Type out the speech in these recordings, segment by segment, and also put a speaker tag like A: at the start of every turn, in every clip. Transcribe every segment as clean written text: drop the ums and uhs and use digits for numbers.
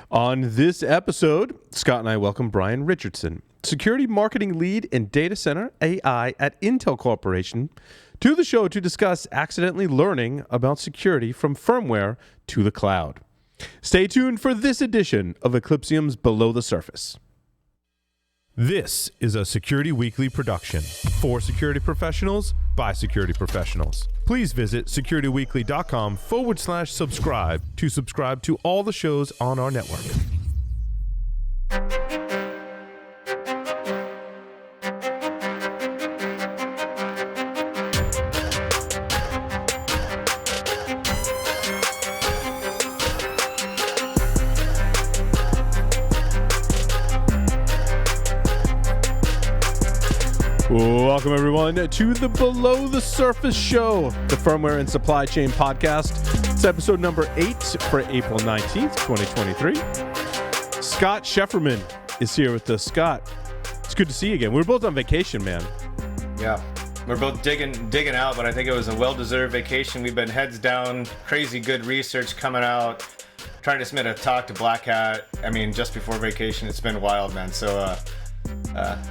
A: On this episode, Scott and I welcome Brian Richardson, Security Marketing Lead in Data Center AI at Intel Corporation, to the show to discuss accidentally learning about security from firmware to the cloud. Stay tuned for this edition of Eclipsium's Below the Surface. This is a Security Weekly production for security professionals by security professionals. Please visit securityweekly.com/subscribe to subscribe to all the shows on our network. Welcome, everyone, to the Below the Surface show, the Firmware and Supply Chain podcast. It's episode number 8 for April 19th, 2023. Scott Shefferman is here with us. Scott, it's good to see you again. We were both on vacation, man.
B: Yeah, we're both digging out, but I think it was a well-deserved vacation. We've been heads down, crazy good research coming out, trying to submit a talk to Black Hat. I mean, just before vacation, it's been wild, man. So,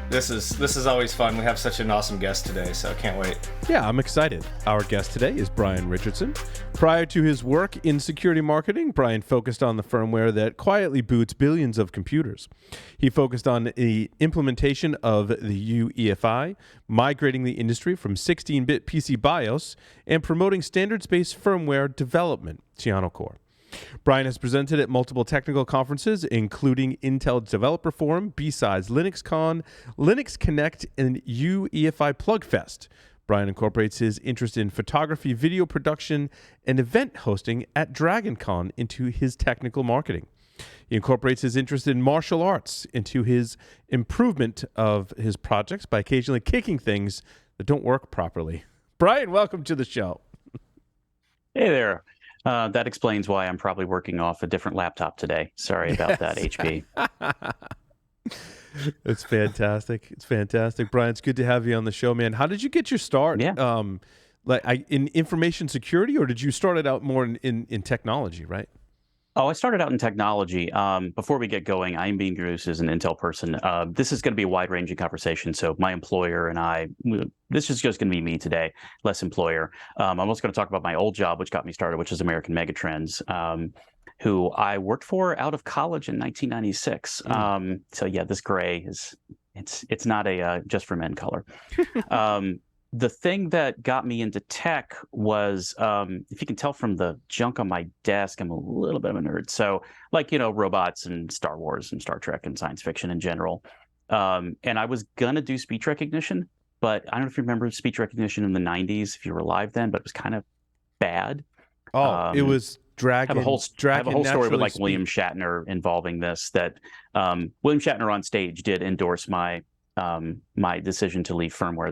B: this is always fun. We have such an awesome guest today, so I can't wait.
A: Yeah, I'm excited. Our guest today is Brian Richardson. Prior to his work in security marketing, Brian focused on the firmware that quietly boots billions of computers. He focused on the implementation of the UEFI, migrating the industry from 16-bit PC BIOS, and promoting standards-based firmware development, Tiano Core. Brian has presented at multiple technical conferences, including Intel Developer Forum, B-Sides LinuxCon, Linux Connect, and UEFI Plugfest. Brian incorporates his interest in photography, video production, and event hosting at DragonCon into his technical marketing. He incorporates his interest in martial arts into his improvement of his projects by occasionally kicking things that don't work properly. Brian, welcome to the show.
C: Hey there. That explains why I'm probably working off a different laptop today. Sorry about that, HP.
A: It's fantastic. It's fantastic. Brian, it's good to have you on the show, man. How did you get your start?
C: Yeah.
A: In information security, or did you start it out more in technology, right?
C: Oh, I started out in technology. Before we get going, I'm being introduced as an Intel person. This is going to be a wide-ranging conversation. So my employer and I, this is just going to be me today, less employer. I'm also going to talk about my old job, which got me started, which is American Megatrends, who I worked for out of college in 1996. So yeah, this gray it's not a just for men color. The thing that got me into tech was, if you can tell from the junk on my desk, I'm a little bit of a nerd. So robots and Star Wars and Star Trek and science fiction in general. And I was going to do speech recognition, but I don't know if you remember speech recognition in the 90s, if you were alive then, but it was kind of bad.
A: Oh, it was Dragon.
C: I have a whole story with William Shatner involving this, that William Shatner on stage did endorse my decision to leave firmware.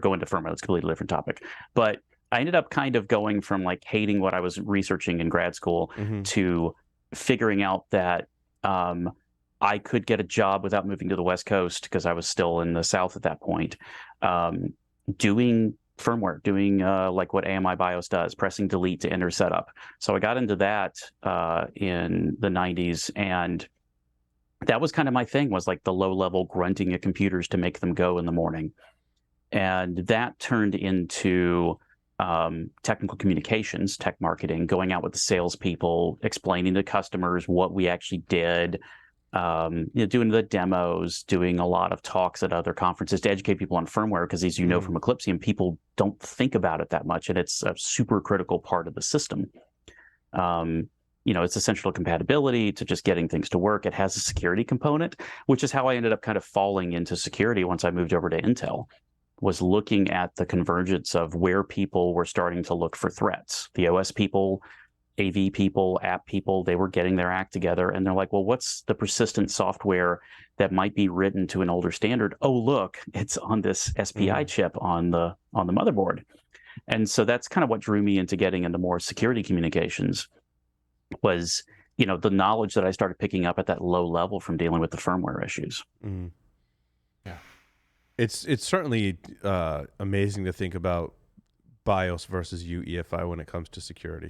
C: Go into firmware. That's a completely different topic. But I ended up kind of going from hating what I was researching in grad school to figuring out that I could get a job without moving to the West Coast, because I was still in the South at that point, doing firmware, doing what AMI BIOS does, pressing delete to enter setup. So I got into that in the 90s, and that was kind of my thing, was the low-level grunting of computers to make them go in the morning. And that turned into technical communications, tech marketing, going out with the salespeople, explaining to customers what we actually did, doing the demos, doing a lot of talks at other conferences to educate people on firmware, because as you know from Eclipsium, people don't think about it that much, and it's a super critical part of the system. It's essential to compatibility, to just getting things to work. It has a security component, which is how I ended up kind of falling into security once I moved over to Intel, was looking at the convergence of where people were starting to look for threats. The OS people, AV people, app people, they were getting their act together, and they're like, well, what's the persistent software that might be written to an older standard? Oh, look, it's on this SPI chip on the motherboard. And so that's kind of what drew me into getting into more security communications, was the knowledge that I started picking up at that low level from dealing with the firmware issues.
A: Yeah, it's certainly amazing to think about BIOS versus UEFI when it comes to security.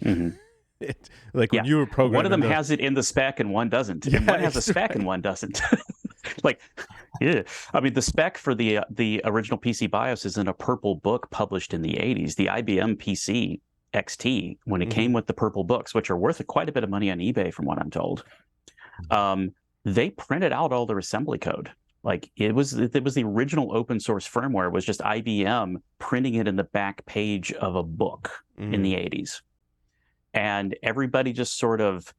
A: Like when you were programming,
C: one of them has it in the spec and one doesn't, and one has a spec and one doesn't. Like, yeah, I mean, the spec for the original PC BIOS is in a purple book published in the 80s. The IBM PC XT, when it came with the purple books, which are worth quite a bit of money on eBay, from what I'm told, they printed out all their assembly code. Like it was the original open source firmware, was just IBM printing it in the back page of a book in the 80s. And everybody just sort of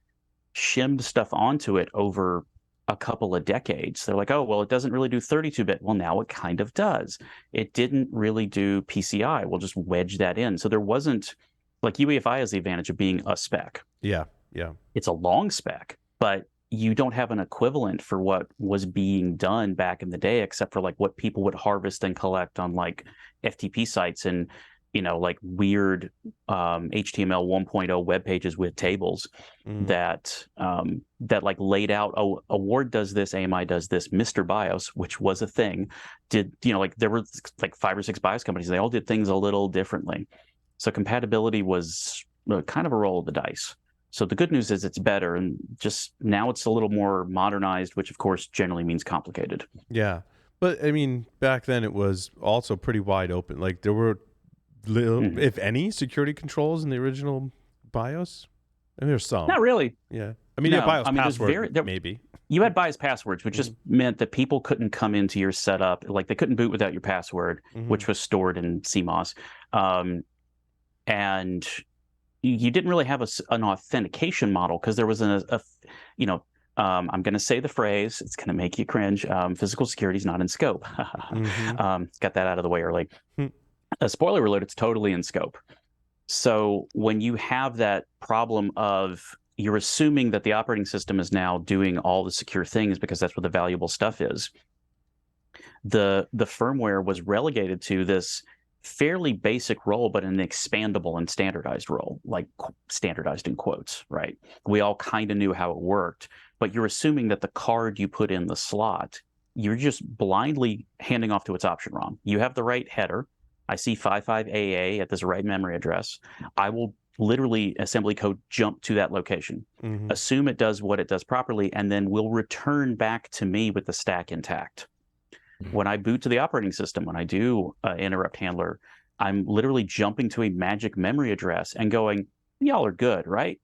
C: shimmed stuff onto it over a couple of decades. They're like, oh, well, it doesn't really do 32-bit. Well, now it kind of does. It didn't really do PCI. We'll just wedge that in. So there wasn't, like, UEFI has the advantage of being a spec.
A: Yeah.
C: It's a long spec, but you don't have an equivalent for what was being done back in the day, except for like what people would harvest and collect on like FTP sites and, you know, like weird HTML 1.0 web pages with tables that like laid out, oh, Award does this, AMI does this, Mr. BIOS, which was a thing, did, you know, like there were like 5 or 6 BIOS companies, they all did things a little differently. So compatibility was kind of a roll of the dice. So the good news is it's better, and just now it's a little more modernized, which of course generally means complicated.
A: Yeah. But I mean, back then it was also pretty wide open. Like there were little, if any, security controls in the original BIOS. I mean, there's some.
C: Not really.
A: Yeah. I mean, you had BIOS password,
C: maybe. You had BIOS passwords, which just meant that people couldn't come into your setup. Like they couldn't boot without your password, which was stored in CMOS. And you didn't really have an authentication model because there was I'm going to say the phrase, it's going to make you cringe. Physical security is not in scope. Got that out of the way early. A spoiler alert, it's totally in scope. So when you have that problem of you're assuming that the operating system is now doing all the secure things because that's where the valuable stuff is, the firmware was relegated to this fairly basic role, but an expandable and standardized role, like standardized in quotes, right? We all kind of knew how it worked, but you're assuming that the card you put in the slot, you're just blindly handing off to its option ROM. You have the right header. I see 55AA at this right memory address. I will literally assembly code jump to that location, assume it does what it does properly, and then will return back to me with the stack intact. When I boot to the operating system, when I do interrupt handler, I'm literally jumping to a magic memory address and going, y'all are good, right?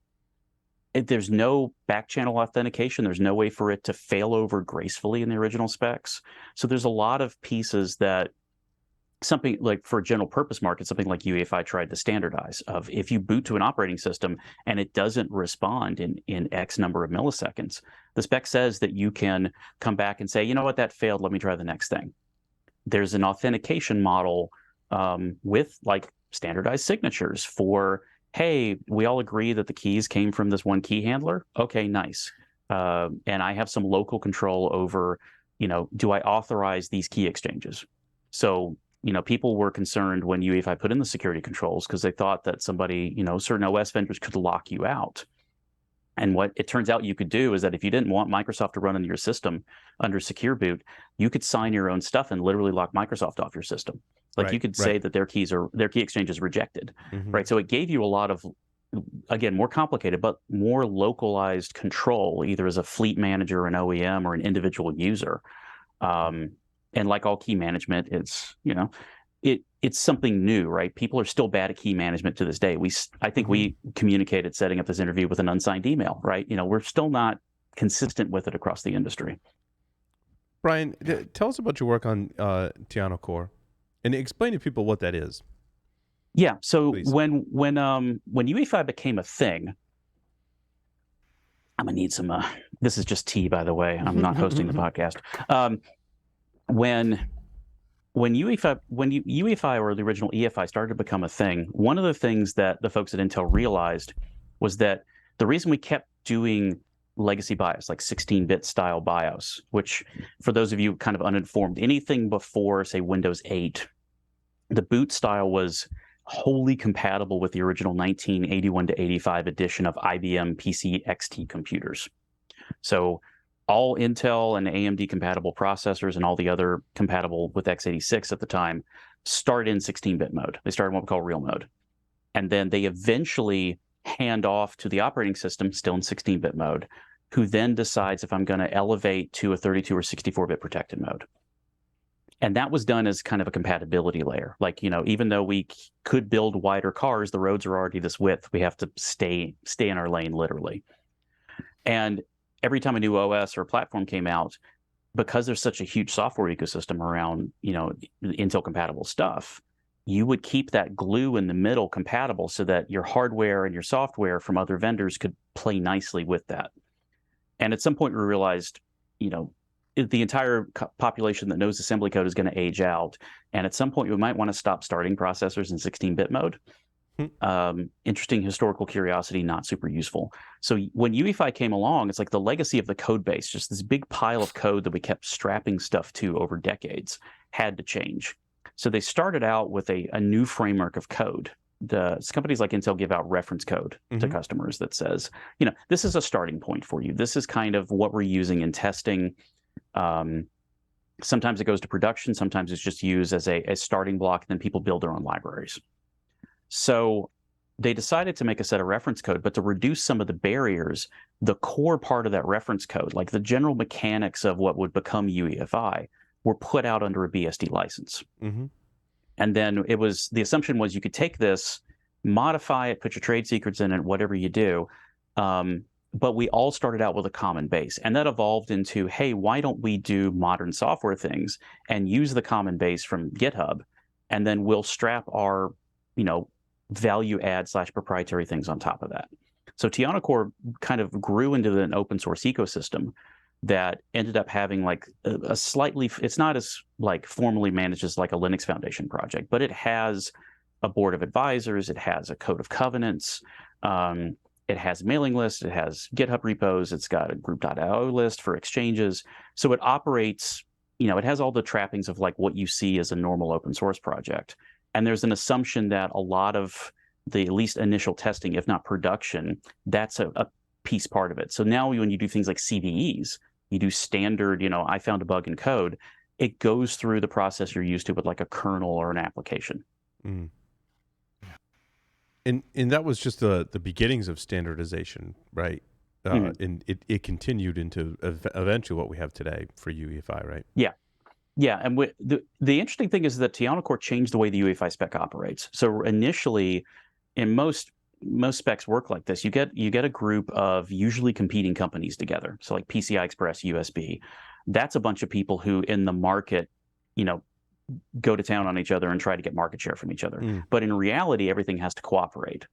C: There's no back channel authentication. There's no way for it to fail over gracefully in the original specs. So there's a lot of pieces that something like for a general purpose market, something like UEFI tried to standardize of if you boot to an operating system and it doesn't respond in X number of milliseconds, the spec says that you can come back and say, you know what, that failed, let me try the next thing. There's an authentication model with like standardized signatures for, hey, we all agree that the keys came from this one key handler. Okay, nice. And I have some local control over, you know, do I authorize these key exchanges? So, you know, people were concerned when UEFI put in the security controls because they thought that somebody, you know, certain OS vendors could lock you out. And what it turns out you could do is that if you didn't want Microsoft to run into your system under secure boot, you could sign your own stuff and literally lock Microsoft off your system. Like you could say that their key exchange is rejected, right? So it gave you a lot of, again, more complicated, but more localized control, either as a fleet manager, an OEM, or an individual user. And like all key management, it's, you know, it's something new, right? People are still bad at key management to this day. I think we communicated setting up this interview with an unsigned email, right? You know, we're still not consistent with it across the industry.
A: Brian, tell us about your work on Tiano Core and explain to people what that is.
C: Yeah. So when UEFI became a thing, I'm gonna need some. This is just tea, by the way. I'm not hosting the podcast. When UEFI or the original EFI started to become a thing, one of the things that the folks at Intel realized was that the reason we kept doing legacy BIOS, like 16-bit style BIOS, which for those of you kind of uninformed, anything before, say, Windows 8, the boot style was wholly compatible with the original 1981 to 85 edition of IBM PC XT computers. So all Intel and AMD compatible processors and all the other compatible with x86 at the time started in 16-bit mode. They started in what we call real mode. And then they eventually hand off to the operating system, still in 16-bit mode, who then decides if I'm going to elevate to a 32 or 64-bit protected mode. And that was done as kind of a compatibility layer. Like, even though we could build wider cars, the roads are already this width. We have to stay in our lane, literally. And every time a new OS or platform came out, because there's such a huge software ecosystem around, Intel compatible stuff, you would keep that glue in the middle compatible so that your hardware and your software from other vendors could play nicely with that. And at some point we realized, the entire population that knows assembly code is going to age out. And at some point we might want to stop starting processors in 16-bit mode. Interesting historical curiosity, not super useful. So when UEFI came along, it's like the legacy of the code base, just this big pile of code that we kept strapping stuff to over decades, had to change. So they started out with a new framework of code. Companies like Intel give out reference code to customers that says, this is a starting point for you. This is kind of what we're using in testing. Sometimes it goes to production. Sometimes it's just used as a starting block, and then people build their own libraries. So they decided to make a set of reference code, but to reduce some of the barriers, the core part of that reference code, like the general mechanics of what would become UEFI, were put out under a BSD license. And then the assumption was you could take this, modify it, put your trade secrets in it, whatever you do. But we all started out with a common base. And that evolved into, hey, why don't we do modern software things and use the common base from GitHub, and then we'll strap our, value add / proprietary things on top of that. So Tiana Core kind of grew into an open source ecosystem that ended up having like a slightly, it's not as like formally managed as like a Linux Foundation project, but it has a board of advisors, it has a code of covenants, it has mailing lists, it has GitHub repos, it's got a group.io list for exchanges. So it operates, it has all the trappings of like what you see as a normal open source project. And there's an assumption that a lot of the at least initial testing, if not production, that's a piece part of it. So now when you do things like CVEs, you do standard, I found a bug in code, it goes through the process you're used to with like a kernel or an application.
A: And that was just the beginnings of standardization, right? And it continued into eventually what we have today for UEFI, right?
C: Yeah. Yeah, and the interesting thing is that Tiana Core changed the way the UEFI spec operates. So initially, in most specs work like this. You get a group of usually competing companies together. So like PCI Express, USB. That's a bunch of people who in the market, go to town on each other and try to get market share from each other. But in reality, everything has to cooperate,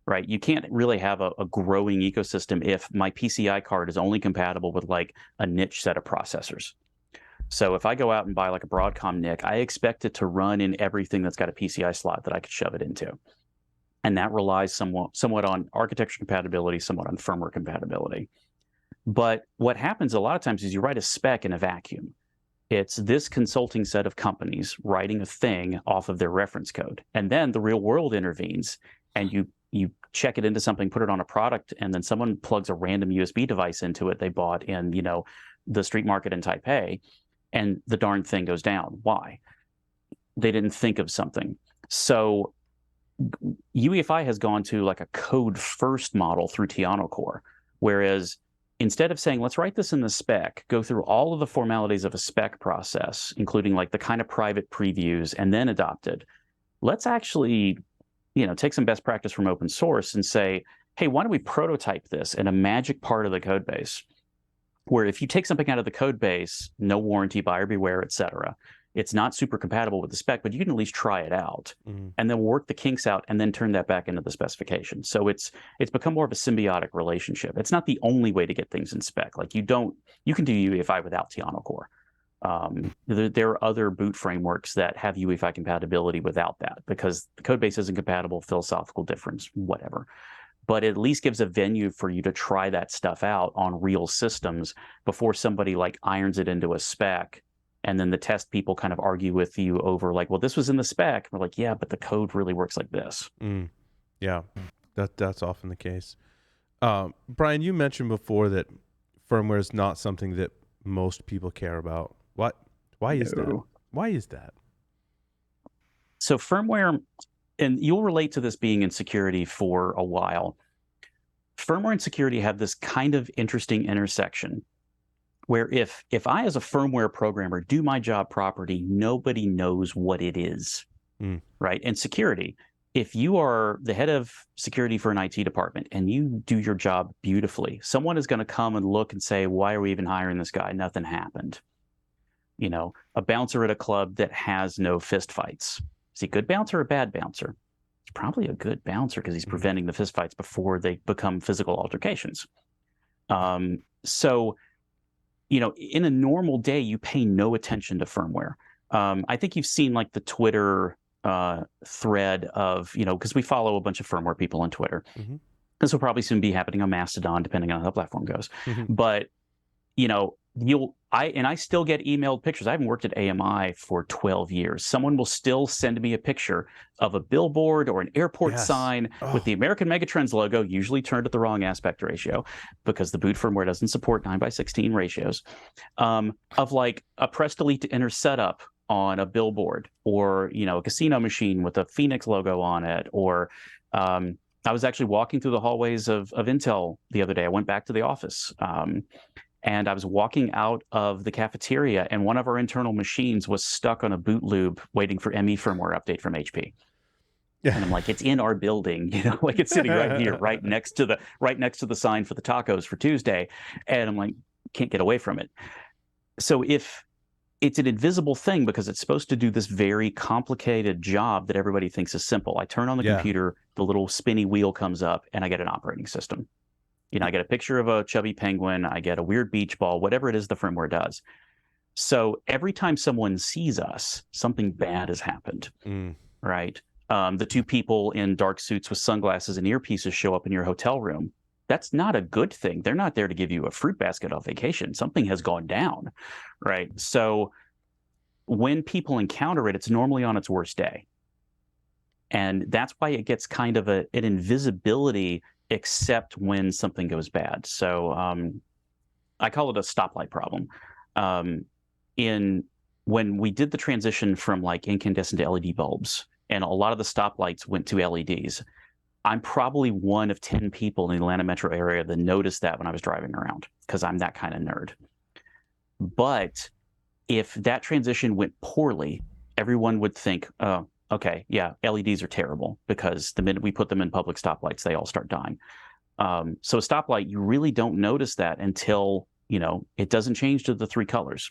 C: right? You can't really have a growing ecosystem if my PCI card is only compatible with like a niche set of processors. So if I go out and buy like a Broadcom NIC, I expect it to run in everything that's got a PCI slot that I could shove it into. And that relies somewhat on architecture compatibility, somewhat on firmware compatibility. But what happens a lot of times is you write a spec in a vacuum. It's this consulting set of companies writing a thing off of their reference code. And then the real world intervenes and you check it into something, put it on a product, and then someone plugs a random USB device into it they bought in, the street market in Taipei, and the darn thing goes down. Why? They didn't think of something. So UEFI has gone to like a code first model through Tiana Core, whereas instead of saying, let's write this in the spec, go through all of the formalities of a spec process, including like the kind of private previews, and then adopt it, let's actually, take some best practice from open source and say, hey, why don't we prototype this in a magic part of the code base, where if you take something out of the code base, no warranty, buyer beware, et cetera, it's not super compatible with the spec, but you can at least try it out and then work the kinks out and then turn that back into the specification. So it's become more of a symbiotic relationship. It's not the only way to get things in spec. Like you can do UEFI without Tiana Core. There are other boot frameworks that have UEFI compatibility without that because the code base isn't compatible, philosophical difference, whatever. But it at least gives a venue for you to try that stuff out on real systems before somebody like irons it into a spec. And then the test people kind of argue with you over like, well, this was in the spec. We're like, yeah, but the code really works like this.
A: Yeah, that's often the case. Brian, you mentioned before that firmware is not something that most people care about. Why is that? Why is that?
C: So firmware, and you'll relate to this being in security for a while. firmware and security have this kind of interesting intersection where if I, as a firmware programmer, do my job properly, nobody knows what it is, right? And security, if you are the head of security for an IT department and you do your job beautifully, someone is going to come and look and say, why are we even hiring this guy? Nothing happened. You know, a bouncer at a club that has no fist fights. Is he a good bouncer or a bad bouncer? He's probably a good bouncer because he's preventing the fist fights before they become physical altercations. So, you know, in a normal day, you pay no attention to firmware. I think you've seen like the Twitter thread of, you know, because we follow a bunch of firmware people on Twitter. This will probably soon be happening on Mastodon, depending on how the platform goes. But, you know, I still get emailed pictures. I haven't worked at AMI for 12 years. Someone will still send me a picture of a billboard or an airport sign with the American Megatrends logo, usually turned at the wrong aspect ratio because the boot firmware doesn't support 9:16 ratios, of like a press delete to enter setup on a billboard, or, you know, a casino machine with a Phoenix logo on it, or I was actually walking through the hallways of Intel the other day. I went back to the office. And I was walking out of the cafeteria, and one of our internal machines was stuck on a boot loop waiting for ME firmware update from HP. And I'm like, it's in our building, you know, like it's sitting right here, right next to the sign for the tacos for Tuesday. And I'm like, can't get away from it. So if it's an invisible thing because it's supposed to do this very complicated job that everybody thinks is simple. I turn on the computer, the little spinny wheel comes up, and I get an operating system. You know, I get a picture of a chubby penguin, I get a weird beach ball, whatever it is the firmware does. So every time someone sees us, something bad has happened, right? The two people in dark suits with sunglasses and earpieces show up in your hotel room. That's not a good thing. They're not there to give you a fruit basket on vacation. Something has gone down, right? So when people encounter it, it's normally on its worst day. And that's why it gets kind of an invisibility except when something goes bad. So I call it a stoplight problem. When we did the transition from like incandescent to LED bulbs, and a lot of the stoplights went to LEDs, I'm probably one of 10 people in the Atlanta metro area that noticed that when I was driving around, because I'm that kind of nerd. But if that transition went poorly, everyone would think, oh, okay, yeah, LEDs are terrible because the minute we put them in public stoplights, they all start dying. So a stoplight, you really don't notice that until, you know, it doesn't change to the three colors.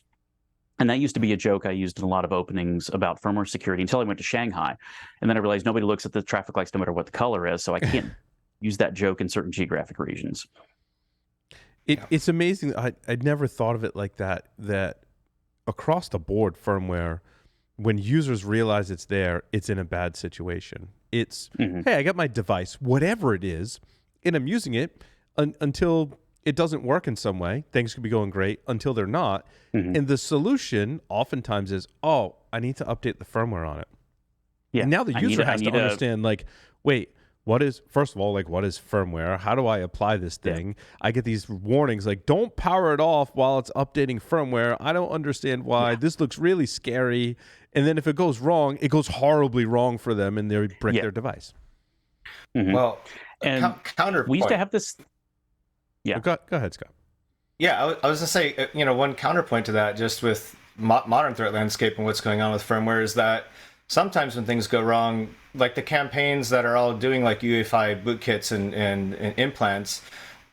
C: And that used to be a joke I used in a lot of openings about firmware security until I went to Shanghai. And then I realized nobody looks at the traffic lights no matter what the color is, so I can't use that joke in certain geographic regions.
A: It's amazing. I'd never thought of it like that, that across the board firmware, when users realize it's there, it's in a bad situation. It's, hey, I got my device, whatever it is, and I'm using it until it doesn't work in some way. Things could be going great until they're not. And the solution oftentimes is, oh, I need to update the firmware on it. And now the user has to understand, like, wait, first of all, like, what is firmware? How do I apply this thing? I get these warnings like, don't power it off while it's updating firmware. I don't understand why. This looks really scary. And then if it goes wrong, it goes horribly wrong for them, and they break their device.
B: Well, and counterpoint.
C: We used to have this.
A: Yeah. Well, go ahead, Scott.
B: Yeah, I was going to say, you know, one counterpoint to that, just with modern threat landscape and what's going on with firmware, is that sometimes when things go wrong, like the campaigns that are all doing like UEFI bootkits and implants,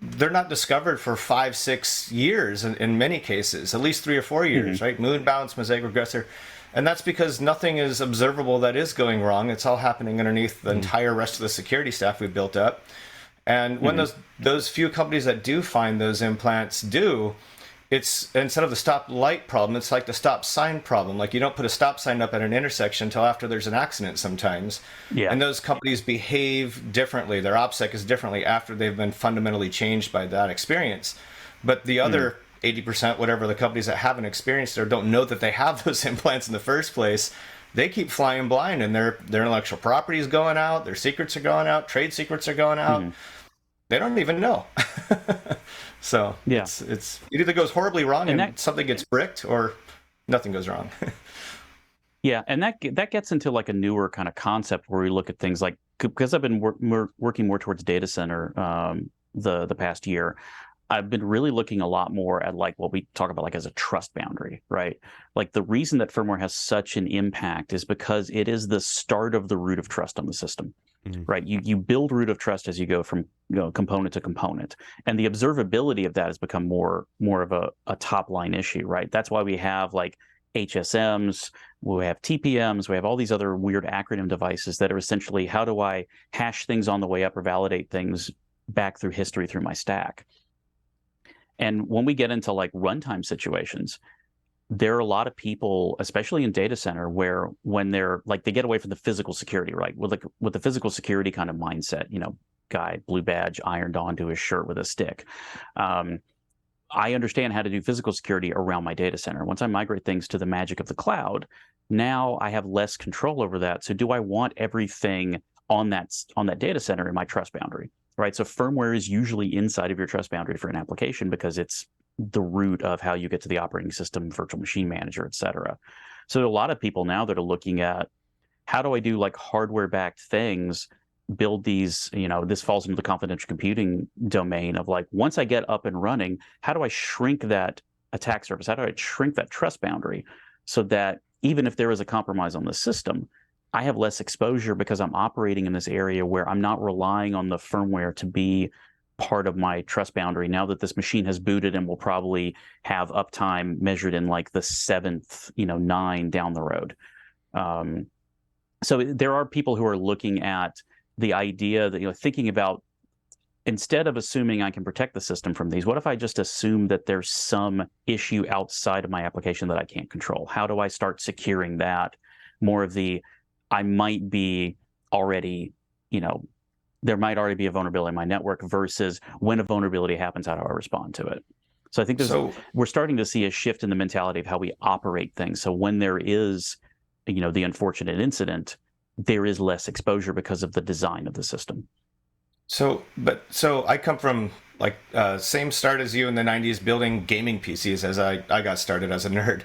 B: they're not discovered for 5-6 years in many cases, at least 3 or 4 years, right? Moon bounce, mosaic regressor. And that's because nothing is observable that is going wrong. It's all happening underneath the entire rest of the security staff we've built up. And when those few companies that do find those implants do, it's instead of the stop light problem, it's like the stop sign problem. Like you don't put a stop sign up at an intersection until after there's an accident sometimes. And those companies behave differently. Their OPSEC is differently after they've been fundamentally changed by that experience. But the other 80%, whatever, the companies that haven't experienced it or don't know that they have those implants in the first place, they keep flying blind, and their intellectual property is going out, their secrets are going out, trade secrets are going out. They don't even know. So it's it either goes horribly wrong and something gets bricked, or nothing goes wrong.
C: And that gets into like a newer kind of concept where we look at things like, because I've been working more towards data center the past year, I've been really looking a lot more at like what we talk about like as a trust boundary, right? Like the reason that firmware has such an impact is because it is the start of the root of trust on the system, right? You build root of trust as you go from component to component, and the observability of that has become more of a top line issue, right? That's why we have like HSMs, we have TPMs, we have all these other weird acronym devices that are essentially how do I hash things on the way up or validate things back through history through my stack. And when we get into like runtime situations, there are a lot of people, especially in data center, where when they're like they get away from the physical security, right? With the physical security kind of mindset, guy, blue badge, ironed onto his shirt with a stick. I understand how to do physical security around my data center. Once I migrate things to the magic of the cloud, now I have less control over that. So do I want everything on that data center in my trust boundary? Right. So firmware is usually inside of your trust boundary for an application because it's the root of how you get to the operating system, virtual machine manager, et cetera. So a lot of people now that are looking at how do I do like hardware backed things, build these, this falls into the confidential computing domain of like, once I get up and running, how do I shrink that attack surface? How do I shrink that trust boundary so that even if there is a compromise on the system, I have less exposure because I'm operating in this area where I'm not relying on the firmware to be part of my trust boundary now that this machine has booted and will probably have uptime measured in like the seventh, 9 down the road. So there are people who are looking at the idea that, thinking about instead of assuming I can protect the system from these, what if I just assume that there's some issue outside of my application that I can't control? How do I start securing that? More of the I might be already, there might already be a vulnerability in my network versus when a vulnerability happens, how do I respond to it? So I think we're starting to see a shift in the mentality of how we operate things. So when there is, the unfortunate incident, there is less exposure because of the design of the system.
B: So I come from like same start as you in the 90s building gaming PCs as I got started as a nerd.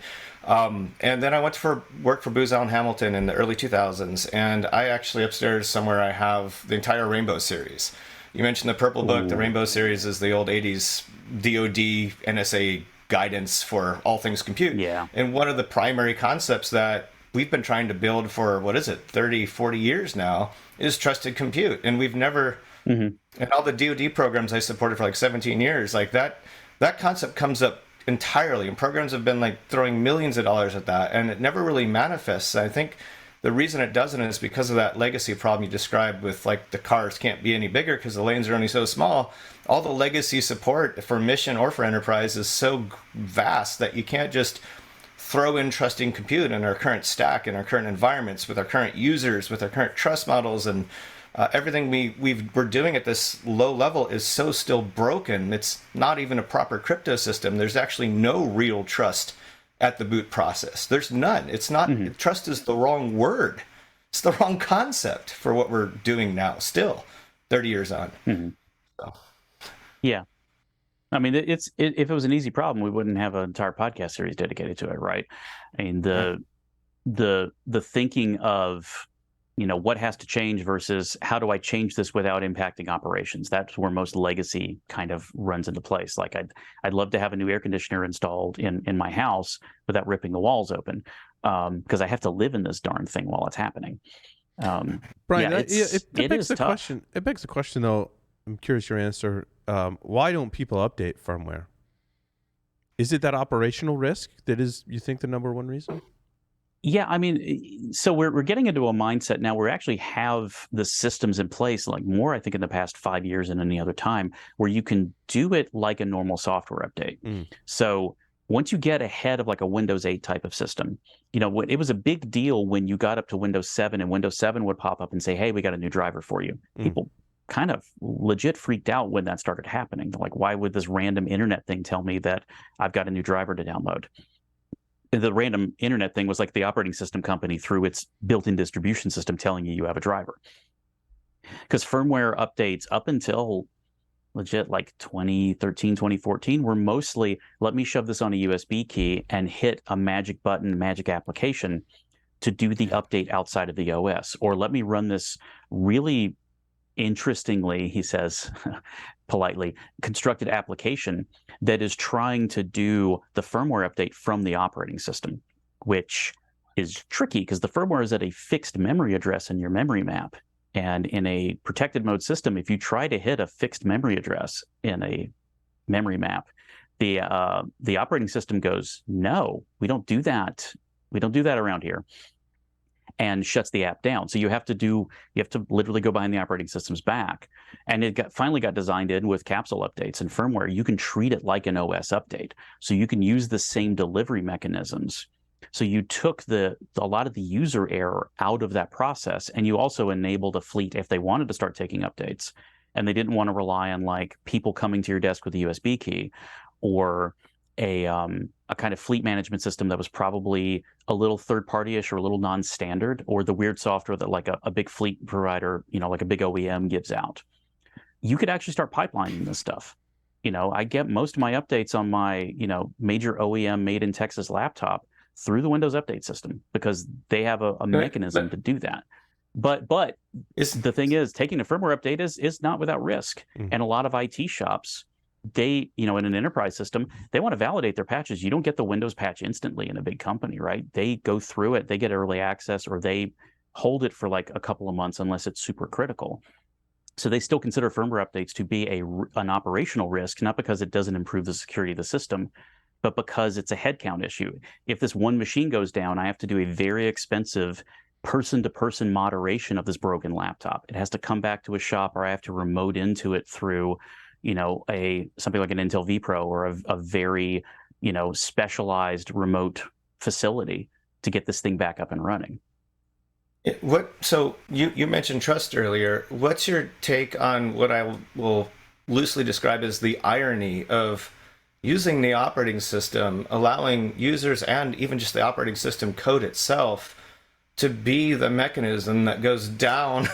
B: And then I went to work for Booz Allen Hamilton in the early 2000s, and I actually upstairs somewhere I have the entire Rainbow series. You mentioned the Purple Book. The Rainbow series is the old 80s DoD NSA guidance for all things compute.
C: Yeah.
B: And one of the primary concepts that we've been trying to build for, 30, 40 years now is trusted compute. And we've never, and all the DoD programs I supported for like 17 years, like that concept comes up entirely, and programs have been like throwing millions of dollars at that, and it never really manifests. I think the reason it doesn't is because of that legacy problem you described with like the cars can't be any bigger because the lanes are only so small. All the legacy support for mission or for enterprise is so vast that you can't just throw in trusting compute in our current stack, in our current environments, with our current users, with our current trust models, and everything we're doing at this low level is so still broken. It's not even a proper crypto system. There's actually no real trust at the boot process. There's none. It's not, trust is the wrong word. It's the wrong concept for what we're doing now, still 30 years on. So.
C: Yeah. I mean, if it was an easy problem, we wouldn't have an entire podcast series dedicated to it, right? I mean, the thinking of, what has to change versus how do I change this without impacting operations? That's where most legacy kind of runs into place. Like I'd love to have a new air conditioner installed in my house without ripping the walls open, because I have to live in this darn thing while it's happening.
A: Brian,
C: yeah,
A: it begs the question. It begs the question, though. I'm curious your answer. Why don't people update firmware? Is it that operational risk that is, you think, the number one reason?
C: Yeah, I mean, so we're getting into a mindset now where we actually have the systems in place, like more, I think, in the past 5 years than any other time, where you can do it like a normal software update. So once you get ahead of like a Windows 8 type of system, it was a big deal when you got up to Windows 7 and Windows 7 would pop up and say, hey, we got a new driver for you. People kind of legit freaked out when that started happening. They're like, why would this random internet thing tell me that I've got a new driver to download? The random internet thing was like the operating system company through its built-in distribution system telling you have a driver. Because firmware updates up until legit like 2013, 2014 were mostly, let me shove this on a USB key and hit a magic button, magic application to do the update outside of the OS. Or let me run this really interestingly, he says politely, constructed application that is trying to do the firmware update from the operating system, which is tricky because the firmware is at a fixed memory address in your memory map. And in a protected mode system, if you try to hit a fixed memory address in a memory map, the operating system goes, no, we don't do that. We don't do that around here, and shuts the app down. So you have to literally go behind the operating system's back. And it finally got designed in with capsule updates and firmware. You can treat it like an OS update. So you can use the same delivery mechanisms. So you took a lot of the user error out of that process, and you also enabled a fleet, if they wanted to start taking updates and they didn't want to rely on like people coming to your desk with a USB key, or a kind of fleet management system that was probably a little third-party-ish or a little non-standard, or the weird software that like a big fleet provider, like a big OEM gives out. You could actually start pipelining this stuff. I get most of my updates on my, major OEM made in Texas laptop through the Windows Update system because they have a mechanism to do that. But the thing is, taking a firmware update is not without risk. And a lot of IT shops, they, in an enterprise system, they want to validate their patches. You don't get the Windows patch instantly in a big company, right? They go through it, they get early access, or they hold it for like a couple of months unless it's super critical. So they still consider firmware updates to be an operational risk, not because it doesn't improve the security of the system, but because it's a headcount issue. If this one machine goes down, I have to do a very expensive person-to-person moderation of this broken laptop. It has to come back to a shop, or I have to remote into it through something like an Intel vPro or a very, specialized remote facility to get this thing back up and running.
B: So you mentioned trust earlier. What's your take on what I will loosely describe as the irony of using the operating system, allowing users and even just the operating system code itself to be the mechanism that goes down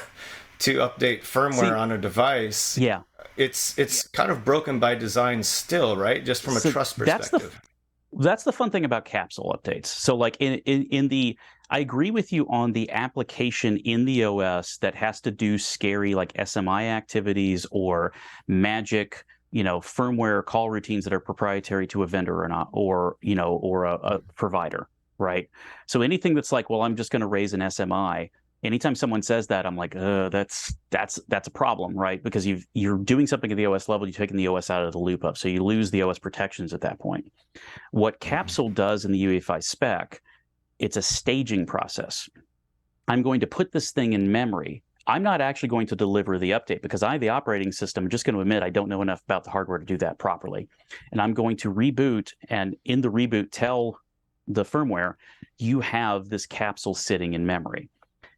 B: to update firmware on a device?
C: Yeah.
B: It's kind of broken by design still, right? Just from a trust perspective.
C: That's the fun thing about capsule updates. So like I agree with you on the application in the OS that has to do scary like SMI activities or magic, firmware call routines that are proprietary to a vendor or not, or a provider, right? So anything that's like, well, I'm just going to raise an SMI. Anytime someone says that, I'm like, that's a problem, right? Because you're doing something at the OS level, you're taking the OS out of the loop up, so you lose the OS protections at that point. What Capsule does in the UEFI spec, it's a staging process. I'm going to put this thing in memory. I'm not actually going to deliver the update because the operating system, I'm just going to admit I don't know enough about the hardware to do that properly. And I'm going to reboot, and in the reboot, tell the firmware, you have this capsule sitting in memory.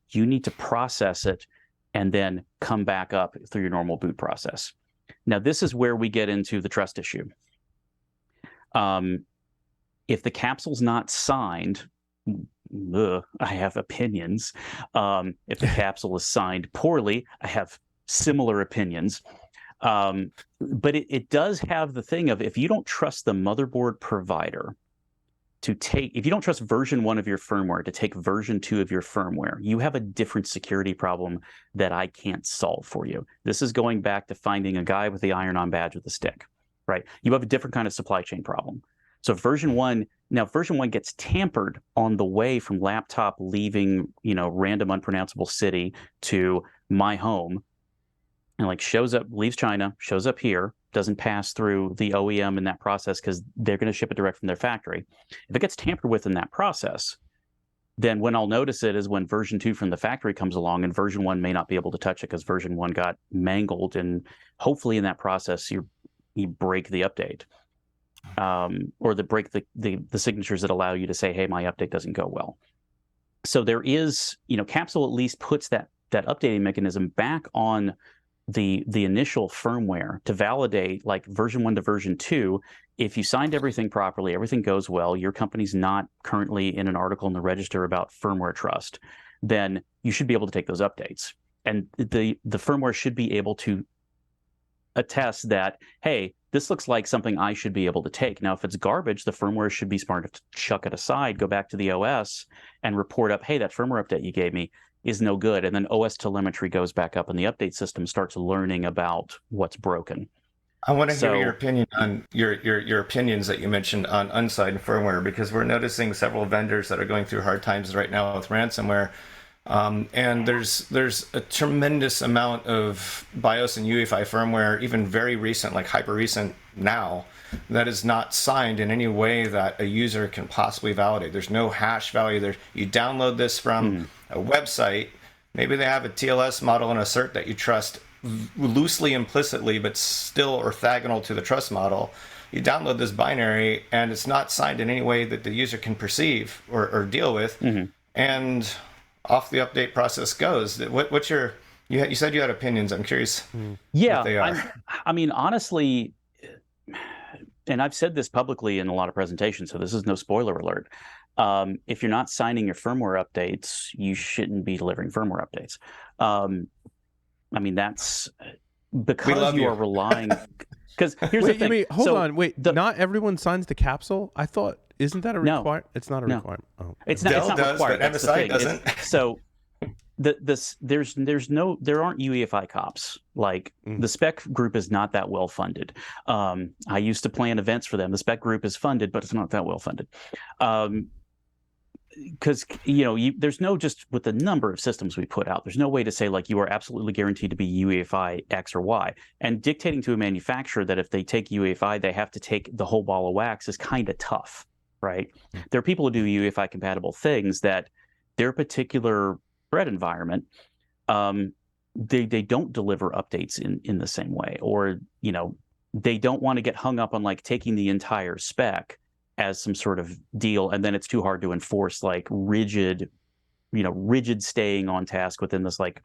C: You need to process it and then come back up through your normal boot process. Now, this is where we get into the trust issue. If the capsule's not signed, I have opinions. If the capsule is signed poorly, I have similar opinions. But it does have the thing of, if you don't trust the motherboard provider if you don't trust version 1 of your firmware to take version 2 of your firmware, you have a different security problem that I can't solve for you. This is going back to finding a guy with the iron-on badge with a stick, right? You have a different kind of supply chain problem. So version 1 gets tampered on the way from laptop leaving, random unpronounceable city to my home, and like leaves China, shows up here, doesn't pass through the OEM in that process because they're going to ship it direct from their factory. If it gets tampered with in that process, then when I'll notice it is when version 2 from the factory comes along, and version 1 may not be able to touch it because version 1 got mangled, and hopefully in that process you break the update, or break the signatures that allow you to say, hey, my update doesn't go well. So there is, Capsule at least puts that updating mechanism back on the initial firmware to validate, like version 1 to version 2. If you signed everything properly, everything goes well, your company's not currently in an article in the register about firmware trust, then you should be able to take those updates. And the firmware should be able to attest that, hey, this looks like something I should be able to take. Now, if it's garbage, the firmware should be smart to chuck it aside, go back to the OS and report up, hey, that firmware update you gave me, is no good. And then OS telemetry goes back up and the update system starts learning about what's broken.
B: I want to hear your opinion on your opinions that you mentioned on unsigned firmware, because we're noticing several vendors that are going through hard times right now with ransomware. And there's a tremendous amount of BIOS and UEFI firmware, even very recent, like hyper recent now, that is not signed in any way that a user can possibly validate. There's no hash value there. You download this from a website. Maybe they have a TLS model and a cert that you trust loosely, implicitly, but still orthogonal to the trust model. You download this binary and it's not signed in any way that the user can perceive or deal with. And off the update process goes. What's your, you said you had opinions. I'm curious what they are.
C: I mean, honestly, and I've said this publicly in a lot of presentations, so this is no spoiler alert. If you're not signing your firmware updates, you shouldn't be delivering firmware updates. I mean, that's because you are relying. Because here's the thing.
A: Hold on. Not everyone signs the capsule? I thought, isn't that a requirement? It's not a requirement. Oh.
C: It's not required.
B: But MSI doesn't.
C: So there aren't UEFI cops. Like the spec group is not that well funded. I used to plan events for them. The spec group is funded, but it's not that well funded. Because there's no, just with the number of systems we put out, there's no way to say like you are absolutely guaranteed to be UEFI X or Y. And dictating to a manufacturer that if they take UEFI, they have to take the whole ball of wax is kind of tough, right? There are people who do UEFI compatible things that their particular threat environment, they don't deliver updates in the same way, or they don't want to get hung up on like taking the entire spec as some sort of deal, and then it's too hard to enforce like rigid staying on task within this like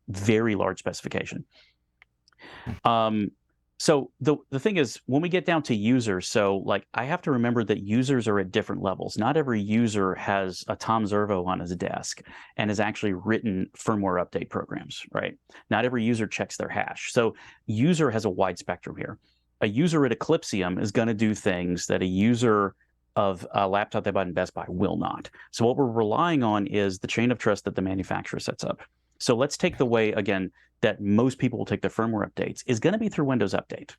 C: very large specification. So the thing is, when we get down to users, so like I have to remember that users are at different levels. Not every user has a Tom Zervo on his desk and has actually written firmware update programs, right? Not every user checks their hash. So user has a wide spectrum here. A user at Eclipsium is going to do things that a user of a laptop they bought in Best Buy will not. So what we're relying on is the chain of trust that the manufacturer sets up. So let's take the way, again, that most people will take their firmware updates is going to be through Windows Update,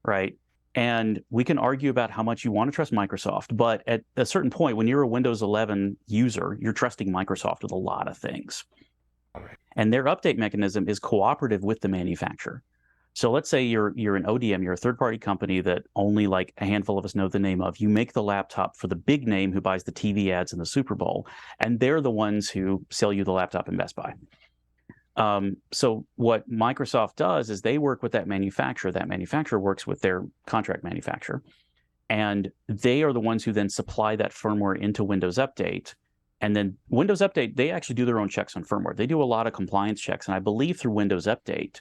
C: right? And we can argue about how much you want to trust Microsoft, but at a certain point, when you're a Windows 11 user, you're trusting Microsoft with a lot of things. And their update mechanism is cooperative with the manufacturer. So let's say you're an ODM, you're a third-party company that only like a handful of us know the name of. You make the laptop for the big name who buys the TV ads in the Super Bowl, and they're the ones who sell you the laptop in Best Buy. So what Microsoft does is they work with that manufacturer. That manufacturer works with their contract manufacturer, and they are the ones who then supply that firmware into Windows Update. And then Windows Update, they actually do their own checks on firmware. They do a lot of compliance checks, and I believe through Windows Update,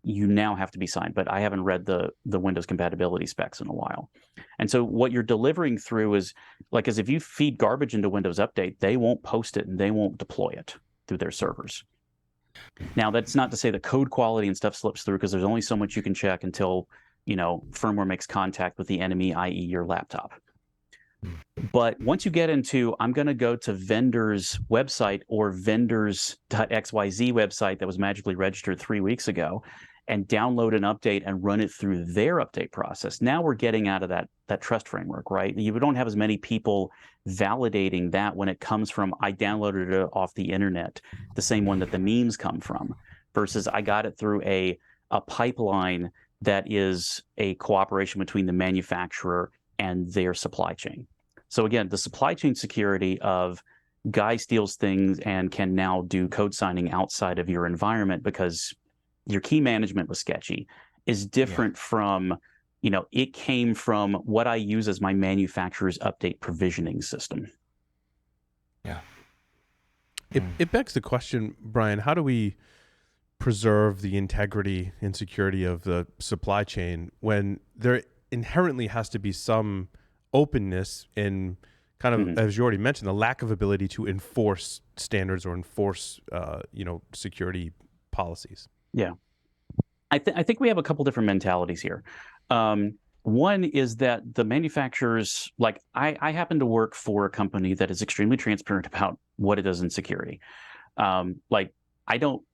C: you now have to be signed, but I haven't read the Windows compatibility specs in a while. And so what you're delivering through is like, as if you feed garbage into Windows Update, they won't post it and they won't deploy it through their servers. Now, that's not to say the code quality and stuff slips through, because there's only so much you can check until, firmware makes contact with the enemy, i.e. your laptop. But once you get into, I'm going to go to vendor's website or vendors.xyz website that was magically registered 3 weeks ago and download an update and run it through their update process. Now we're getting out of that trust framework, right? You don't have as many people validating that when it comes from, I downloaded it off the internet, the same one that the memes come from, versus I got it through a pipeline that is a cooperation between the manufacturer and their supply chain. So again, the supply chain security of guy steals things and can now do code signing outside of your environment because your key management was sketchy is different from, it came from what I use as my manufacturer's update provisioning system.
A: Yeah. It begs the question, Brian, how do we preserve the integrity and security of the supply chain when there inherently has to be some openness in kind of, as you already mentioned, the lack of ability to enforce standards or enforce, security policies?
C: Yeah. I think we have a couple different mentalities here. One is that the manufacturers, like I happen to work for a company that is extremely transparent about what it does in security. Like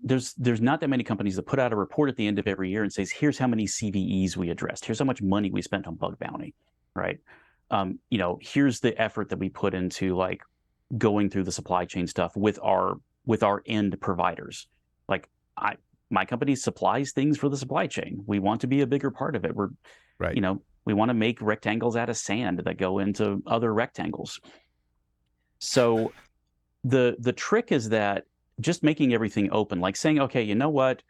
C: there's not that many companies that put out a report at the end of every year and says, here's how many CVEs we addressed. Here's how much money we spent on bug bounty, right? Here's the effort that we put into like going through the supply chain stuff with our end providers. Like my company supplies things for the supply chain. We want to be a bigger part of it. We're,
A: right.
C: We want to make rectangles out of sand that go into other rectangles. So the trick is that just making everything open, like saying, okay, you know what?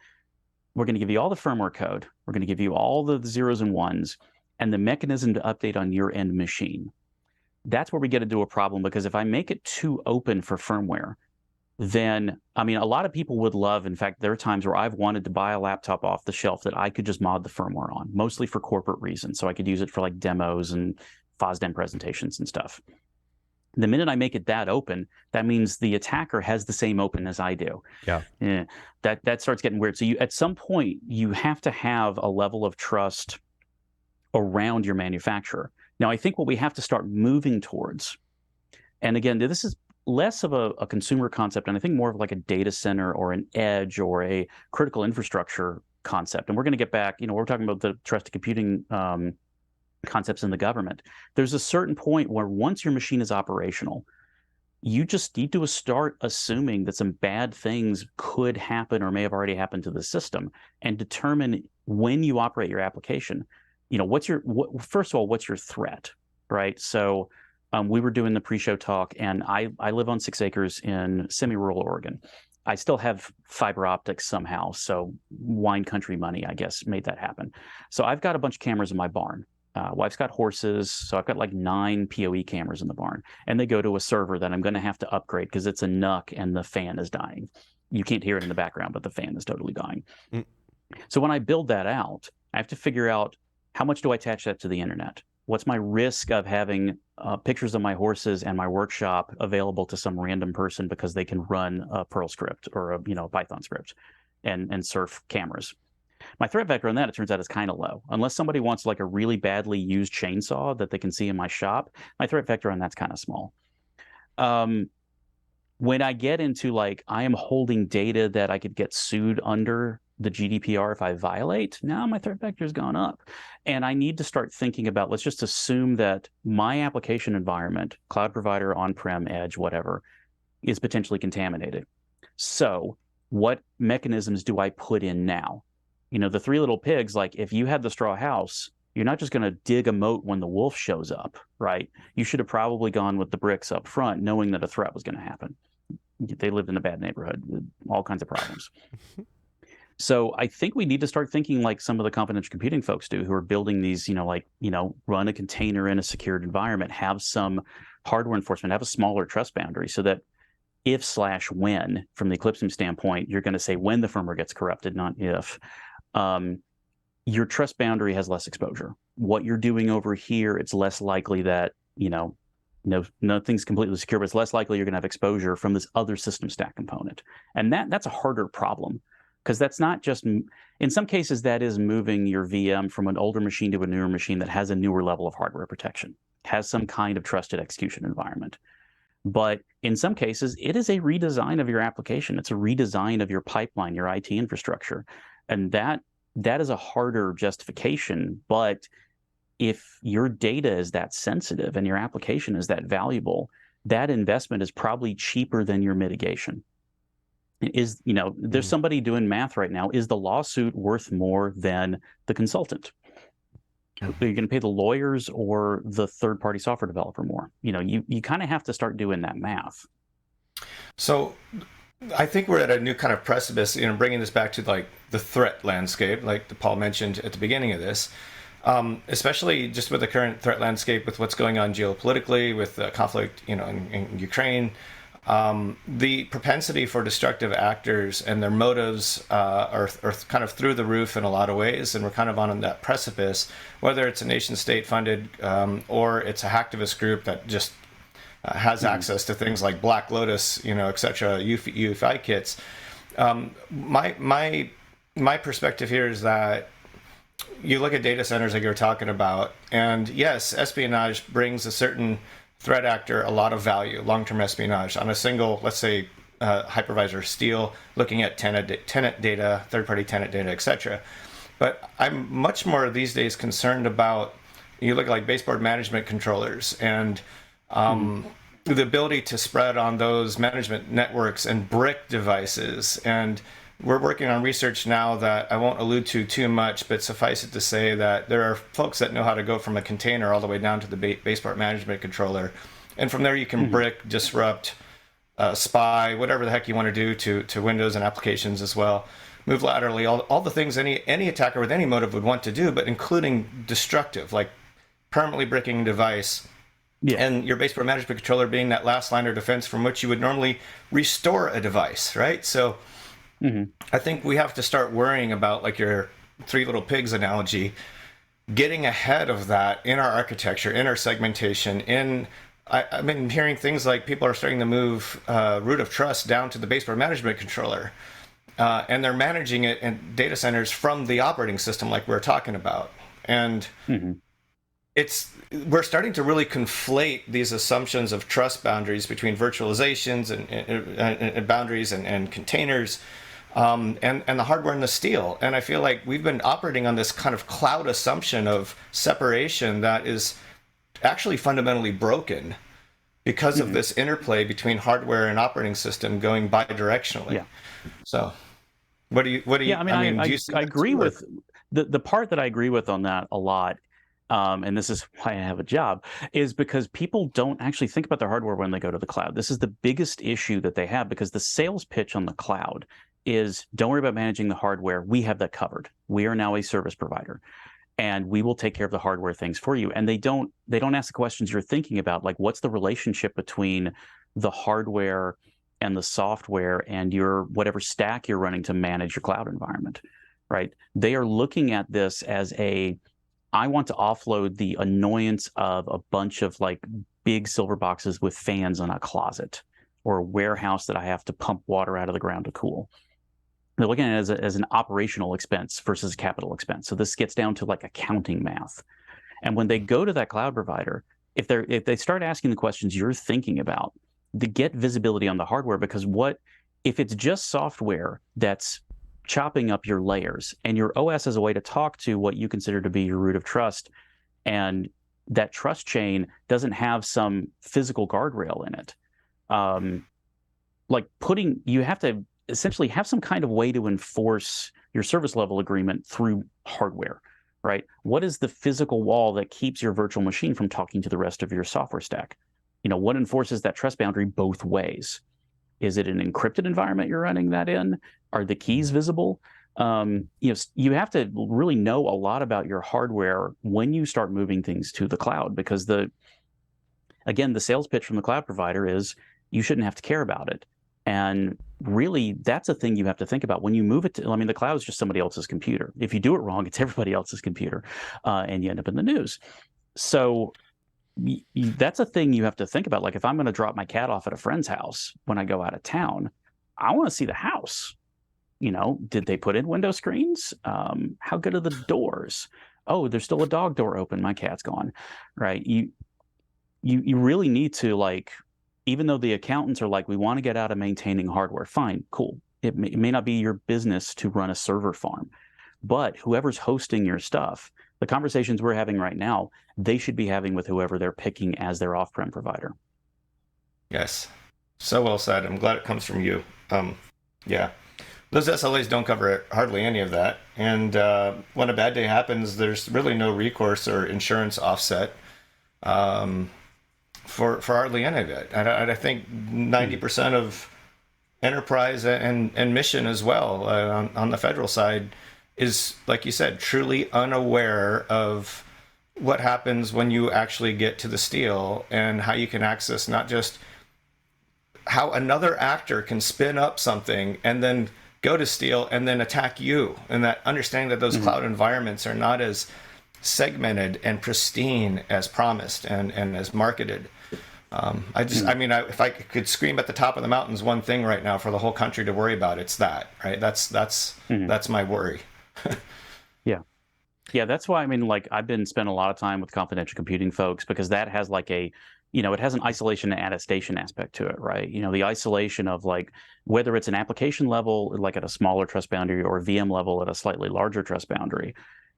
C: We're going to give you all the firmware code. We're going to give you all the zeros and ones and the mechanism to update on your end machine. That's where we get into a problem, because if I make it too open for firmware, then, I mean, a lot of people would love, in fact, there are times where I've wanted to buy a laptop off the shelf that I could just mod the firmware on, mostly for corporate reasons. So I could use it for like demos and FOSDEM presentations and stuff. The minute I make it that open, that means the attacker has the same open as I do.
A: Yeah.
C: That starts getting weird. So at some point, you have to have a level of trust around your manufacturer. Now, I think what we have to start moving towards, and again, this is less of a consumer concept, and I think more of like a data center or an edge or a critical infrastructure concept. And we're going to get back, we're talking about the trusted computing concepts in the government. There's a certain point where once your machine is operational, you just need to start assuming that some bad things could happen or may have already happened to the system, and determine when you operate your application, first of all, what's your threat, right? So we were doing the pre-show talk, and I live on 6 acres in semi-rural Oregon. I still have fiber optics somehow, so wine country money, I guess, made that happen. So I've got a bunch of cameras in my barn. Wife's got horses, so I've got like 9 PoE cameras in the barn, and they go to a server that I'm going to have to upgrade because it's a NUC and the fan is dying. You can't hear it in the background, but the fan is totally dying. So when I build that out, I have to figure out, how much do I attach that to the internet? What's my risk of having pictures of my horses and my workshop available to some random person because they can run a Perl script or a Python script and surf cameras? My threat vector on that, it turns out, is kind of low. Unless somebody wants like a really badly used chainsaw that they can see in my shop, my threat vector on that's kind of small. When I get into like, I am holding data that I could get sued under the GDPR if I violate, now my threat vector has gone up. And I need to start thinking about, let's just assume that my application environment, cloud provider, on-prem, edge, whatever, is potentially contaminated. So what mechanisms do I put in now? The 3 little pigs, like if you had the straw house, you're not just going to dig a moat when the wolf shows up, right? You should have probably gone with the bricks up front, knowing that a threat was going to happen. They lived in a bad neighborhood, all kinds of problems. So I think we need to start thinking like some of the confidential computing folks do, who are building these, run a container in a secured environment, have some hardware enforcement, have a smaller trust boundary, so that if/when, from the Eclipse standpoint, you're going to say when the firmware gets corrupted, not if. Your trust boundary has less exposure. What you're doing over here, it's less likely that, nothing's completely secure, but it's less likely you're going to have exposure from this other system stack component. And that's a harder problem, because that's not just, in some cases, that is moving your VM from an older machine to a newer machine that has a newer level of hardware protection, has some kind of trusted execution environment. But in some cases, it is a redesign of your application. It's a redesign of your pipeline, your IT infrastructure. And that is a harder justification. But if your data is that sensitive and your application is that valuable, that investment is probably cheaper than your mitigation. There's somebody doing math right now. Is the lawsuit worth more than the consultant? Are you going to pay the lawyers or the third-party software developer more? You kind of have to start doing that math.
B: So I think we're at a new kind of precipice, bringing this back to like the threat landscape, like Paul mentioned at the beginning of this, especially just with the current threat landscape, with what's going on geopolitically, with the conflict, in Ukraine. The propensity for destructive actors and their motives are kind of through the roof in a lot of ways, and we're kind of on that precipice, whether it's a nation state funded or it's a hacktivist group that just has access to things like Black Lotus, et cetera, UEFI kits. My perspective here is that you look at data centers like you were talking about, and yes, espionage brings a certain threat actor a lot of value, long-term espionage on a single, let's say, hypervisor steel, looking at tenant data, third-party tenant data, etc. But I'm much more these days concerned about, you look at like baseboard management controllers and the ability to spread on those management networks and brick devices. And we're working on research now that I won't allude to too much, but suffice it to say that there are folks that know how to go from a container all the way down to the baseboard management controller. And from there you can brick, disrupt, spy, whatever the heck you want to do to Windows and applications as well. Move laterally, all the things any attacker with any motive would want to do, but including destructive, like permanently bricking a device. Yeah. And your baseboard management controller being that last line of defense from which you would normally restore a device, right? So I think we have to start worrying about, like your three little pigs analogy, getting ahead of that in our architecture, in our segmentation. I've been hearing things like people are starting to move root of trust down to the baseboard management controller. And they're managing it in data centers from the operating system like we're talking about. And we're starting to really conflate these assumptions of trust boundaries between virtualizations and boundaries and containers and the hardware and the steel. And I feel like we've been operating on this kind of cloud assumption of separation that is actually fundamentally broken because of this interplay between hardware and operating system going bidirectionally. Yeah. So what do you
C: yeah, I agree with the part that I agree with on that a lot. And this is why I have a job, is because people don't actually think about their hardware when they go to the cloud. This is the biggest issue that they have, because the sales pitch on the cloud is, don't worry about managing the hardware. We have that covered. We are now a service provider, and we will take care of the hardware things for you. And they don't ask the questions you're thinking about, like what's the relationship between the hardware and the software and your whatever stack you're running to manage your cloud environment, right? They are looking at this as I want to offload the annoyance of a bunch of like big silver boxes with fans in a closet, or a warehouse that I have to pump water out of the ground to cool. They're looking at it as an operational expense versus a capital expense. So this gets down to like accounting math. And when they go to that cloud provider, if they start asking the questions you're thinking about, to get visibility on the hardware, because if it's just software that's chopping up your layers, and your OS is a way to talk to what you consider to be your root of trust, and that trust chain doesn't have some physical guardrail in it, you have to essentially have some kind of way to enforce your service level agreement through hardware, right? What is the physical wall that keeps your virtual machine from talking to the rest of your software stack? What enforces that trust boundary both ways? Is it an encrypted environment you're running that in? Are the keys visible? You have to really know a lot about your hardware when you start moving things to the cloud, because the sales pitch from the cloud provider is you shouldn't have to care about it. And really, that's a thing you have to think about when you move it to, the cloud is just somebody else's computer. If you do it wrong, it's everybody else's computer, and you end up in the news. So that's a thing you have to think about. Like, if I'm going to drop my cat off at a friend's house when I go out of town, I want to see the house. Did they put in window screens? How good are the doors? Oh, there's still a dog door open. My cat's gone, right? You really need to, even though the accountants are like, we want to get out of maintaining hardware. Fine, cool. It may not be your business to run a server farm, but whoever's hosting your stuff, the conversations we're having right now, they should be having with whoever they're picking as their off-prem provider.
B: Yes. So well said. I'm glad it comes from you. Yeah. Those SLAs don't cover hardly any of that. And when a bad day happens, there's really no recourse or insurance offset for hardly any of it. And I think 90% of enterprise and mission as well on the federal side is, like you said, truly unaware of what happens when you actually get to the steel, and how you can access not just how another actor can spin up something and then go to steel and then attack you, and that understanding that those cloud environments are not as segmented and pristine as promised and as marketed. If I could scream at the top of the mountains one thing right now for the whole country to worry about, it's that, right? That's my worry. Yeah,
C: that's why I've been spending a lot of time with confidential computing folks, because that has it has an isolation and attestation aspect to it, right? The isolation of like whether it's an application level, like at a smaller trust boundary, or a VM level at a slightly larger trust boundary.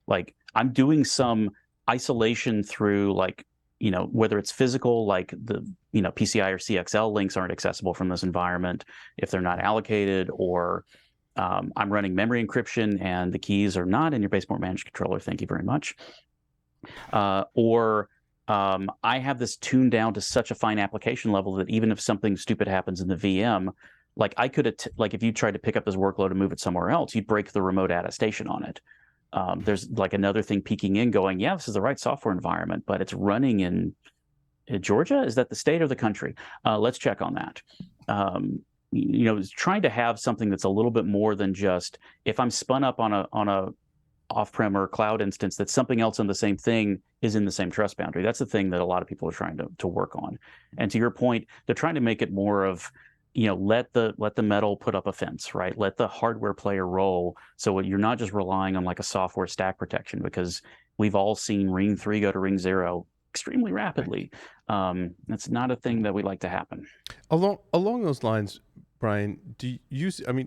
C: Like I'm doing some isolation through like, whether it's physical, like the, PCI or CXL links aren't accessible from this environment if they're not allocated, or I'm running memory encryption and the keys are not in your baseboard managed controller. Thank you very much. Or I have this tuned down to such a fine application level that even if something stupid happens in the VM, like I could, like if you tried to pick up this workload and move it somewhere else, you'd break the remote attestation on it. There's like another thing peeking in going, yeah, this is the right software environment, but it's running in Georgia. Is that the state or the country? Let's check on that. Trying to have something that's a little bit more than just if I'm spun up on a off-prem or cloud instance, that something else on the same thing is in the same trust boundary. That's the thing that a lot of people are trying to work on. And to your point, they're trying to make it more of, let the metal put up a fence, right? Let the hardware play a role. So you're not just relying on like a software stack protection, because we've all seen Ring 3 go to Ring 0 extremely rapidly. That's not a thing that we like to happen.
A: Along those lines, Brian,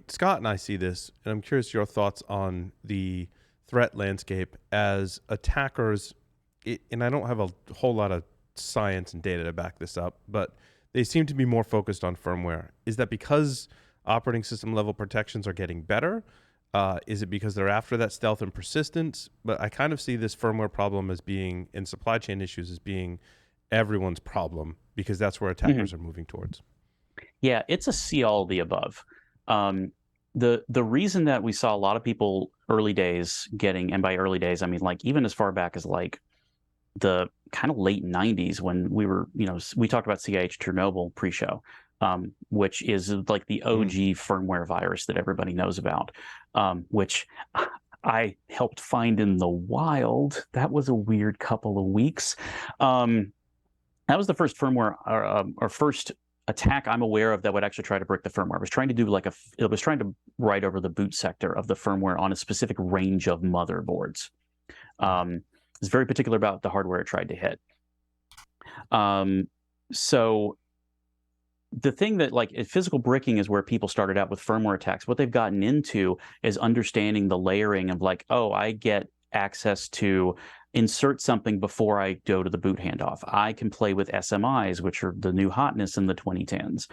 A: Scott and I see this, and I'm curious your thoughts on the threat landscape as attackers, and I don't have a whole lot of science and data to back this up, but they seem to be more focused on firmware. Is that because operating system level protections are getting better? Is it because they're after that stealth and persistence? But I kind of see this firmware problem as being, and supply chain issues as being everyone's problem, because that's where attackers are moving towards.
C: Yeah, it's a see all of the above. The reason that we saw a lot of people early days getting, and by early days I mean like even as far back as like the kind of late 90s when we were, we talked about CIH Chernobyl pre-show, which is like the OG firmware virus that everybody knows about, which I helped find in the wild. That was a weird couple of weeks. That was the first firmware or first attack I'm aware of that would actually try to break the firmware. It was trying to do it was trying to write over the boot sector of the firmware on a specific range of motherboards. It's very particular about the hardware it tried to hit. So the thing that like physical bricking is where people started out with firmware attacks. What they've gotten into is understanding the layering of like, oh, I get access to insert something before I go to the boot handoff. I can play with SMIs, which are the new hotness in the 2010s.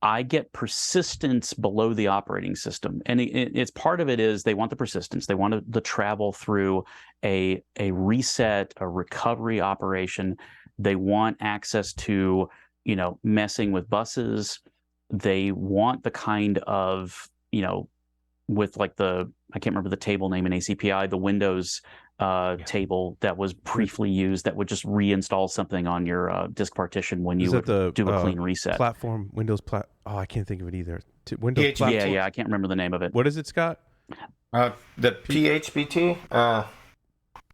C: I get persistence below the operating system. And it's part of it is they want the persistence. They want the travel through a reset, a recovery operation. They want access to, messing with buses. They want the kind of, with like I can't remember the table name in ACPI, the Windows table that was briefly used that would just reinstall something on your disk partition when you would do a clean reset.
A: Platform, oh, I can't think of it either. Windows platform.
C: Yeah, I can't remember the name of it.
A: What is it, Scott?
B: The PHBT?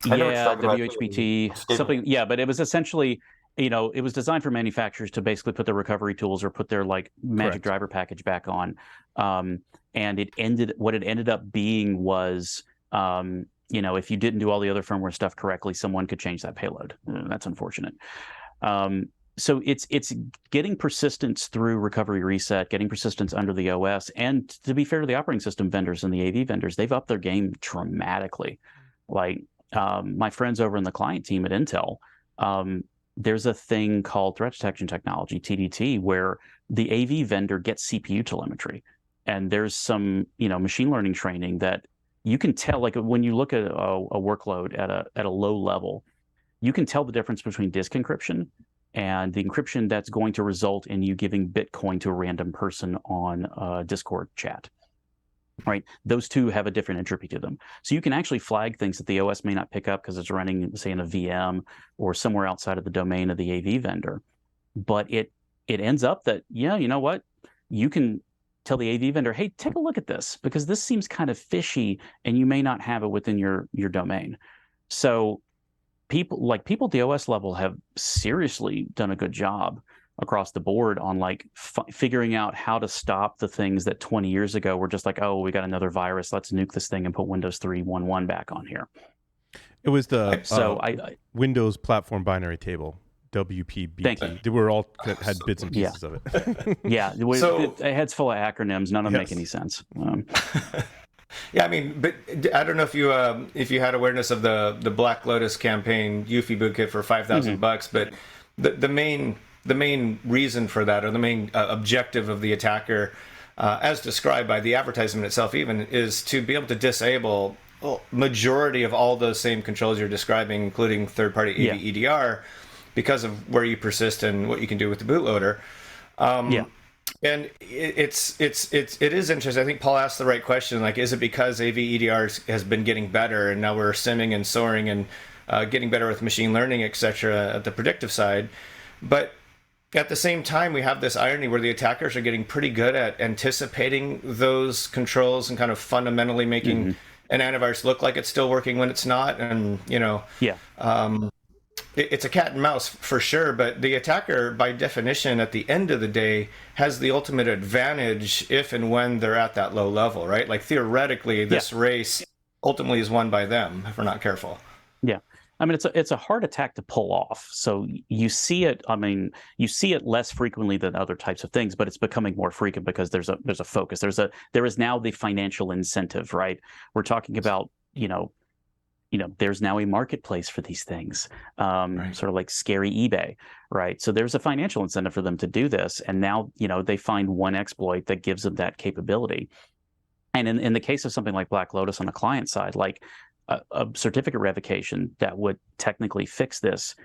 C: WHBT, something. Yeah, but it was essentially, it was designed for manufacturers to basically put their recovery tools or put their like magic driver package back on. And what it ended up being was, if you didn't do all the other firmware stuff correctly, someone could change that payload. That's unfortunate. So it's getting persistence through recovery reset, getting persistence under the OS. And to be fair to the operating system vendors and the AV vendors, they've upped their game dramatically. Like my friends over in the client team at Intel, there's a thing called threat detection technology, TDT, where the AV vendor gets CPU telemetry. And there's some, machine learning training that you can tell, like when you look at a workload at a low level, you can tell the difference between disk encryption and the encryption that's going to result in you giving Bitcoin to a random person on a Discord chat, right? Those two have a different entropy to them. So you can actually flag things that the OS may not pick up because it's running, say, in a VM or somewhere outside of the domain of the AV vendor. But it ends up that, yeah, you know what? You can tell the AV vendor, hey, take a look at this because this seems kind of fishy and you may not have it within your domain. So people at the OS level have seriously done a good job across the board on like figuring out how to stop the things that 20 years ago were just like, oh, we got another virus, let's nuke this thing and put Windows 3.1.1 back on here.
A: It was the Windows platform binary table WPBT. They were all had bits and pieces of it.
C: Yeah, it heads full of acronyms. None of them make any sense.
B: Yeah, I mean, but I don't know if you had awareness of the Black Lotus campaign UEFI boot kit for $5,000, but the main reason for that, or the main objective of the attacker, as described by the advertisement itself, even, is to be able to disable majority of all those same controls you're describing, including third-party AV EDR, because of where you persist and what you can do with the bootloader. And it is interesting. I think Paul asked the right question. Like, is it because AV EDR has been getting better and now we're simming and soaring and getting better with machine learning, et cetera, at the predictive side? But at the same time, we have this irony where the attackers are getting pretty good at anticipating those controls and kind of fundamentally making an antivirus look like it's still working when it's not. And, it's a cat and mouse for sure, but the attacker, by definition, at the end of the day, has the ultimate advantage if and when they're at that low level, right? Like, theoretically, this race ultimately is won by them if we're not careful. Yeah.
C: I mean, it's a hard attack to pull off. So you see it. I mean, you see it less frequently than other types of things, but it's becoming more frequent because there's a focus. There is now the financial incentive, right? We're talking about, there's now a marketplace for these things, sort of like scary eBay, right? So there's a financial incentive for them to do this. And now, they find one exploit that gives them that capability. And in the case of something like Black Lotus on the client side, like a certificate revocation that would technically fix this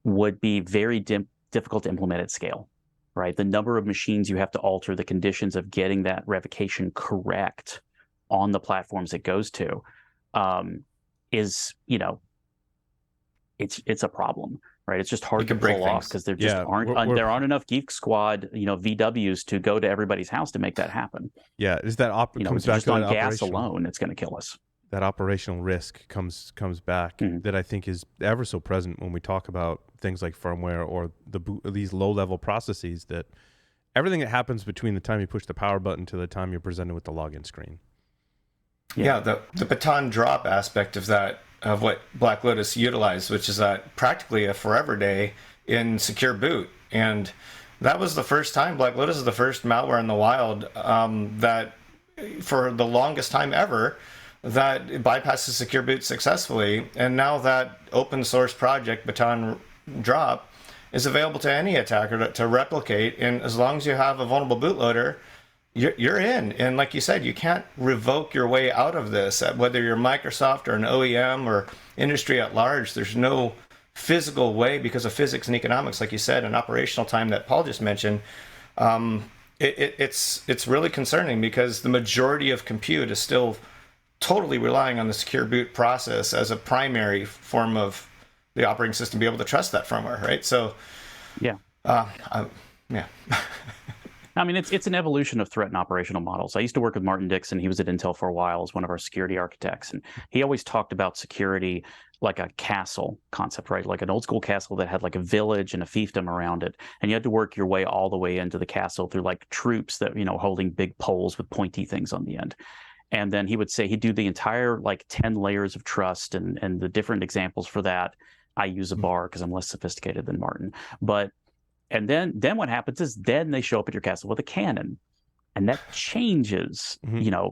C: would be very difficult to implement at scale, right? The number of machines you have to alter, the conditions of getting that revocation correct on the platforms it goes to, is, it's a problem, right? It's just hard to pull off because there just aren't enough Geek Squad, VWs to go to everybody's house to make that happen.
A: Yeah, is that comes back
C: just
A: to
C: on
A: that
C: gas alone, it's going to kill us.
A: That operational risk comes back that I think is ever so present when we talk about things like firmware or these low-level processes, that everything that happens between the time you push the power button to the time you're presented with the login screen.
B: Yeah, the baton drop aspect of that, of what Black Lotus utilized, which is that practically a forever day in secure boot. And that was the first time. Black Lotus is the first malware in the wild that, for the longest time ever, that bypasses secure boot successfully. And now that open source project, Baton Drop, is available to any attacker to replicate. And as long as you have a vulnerable bootloader, you're in. And like you said, you can't revoke your way out of this. Whether you're Microsoft or an OEM or industry at large, there's no physical way, because of physics and economics, like you said, and operational time that Paul just mentioned. It's really concerning, because the majority of compute is still totally relying on the secure boot process as a primary form of the operating system to be able to trust that firmware, right? So, yeah.
C: I mean, it's an evolution of threat and operational models. I used to work with Martin Dixon. He was at Intel for a while as one of our security architects. And he always talked about security like a castle concept, right? Like an old school castle that had like a village and a fiefdom around it. And you had to work your way all the way into the castle through like troops that, holding big poles with pointy things on the end. And then he would say he'd do the entire like 10 layers of trust, and the different examples for that. I use a bar because I'm less sophisticated than Martin. And then what happens is then they show up at your castle with a cannon, and that changes,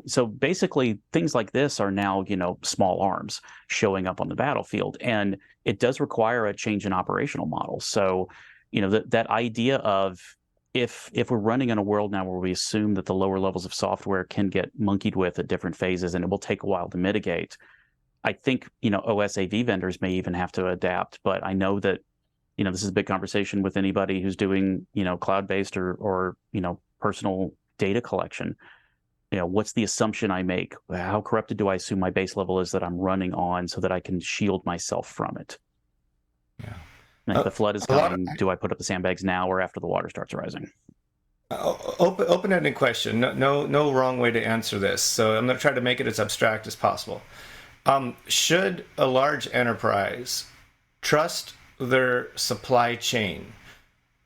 C: So basically things like this are now, small arms showing up on the battlefield, and it does require a change in operational models. So, that idea of if we're running in a world now where we assume that the lower levels of software can get monkeyed with at different phases and it will take a while to mitigate, I think, OS AV vendors may even have to adapt. But I know that, this is a big conversation with anybody who's doing, cloud-based or personal data collection. What's the assumption I make? How corrupted do I assume my base level is that I'm running on so that I can shield myself from it? Yeah. And if the flood is coming, do I put up the sandbags now or after the water starts rising?
B: Open-ended question. No wrong way to answer this. So I'm going to try to make it as abstract as possible. Should a large enterprise trust their supply chain?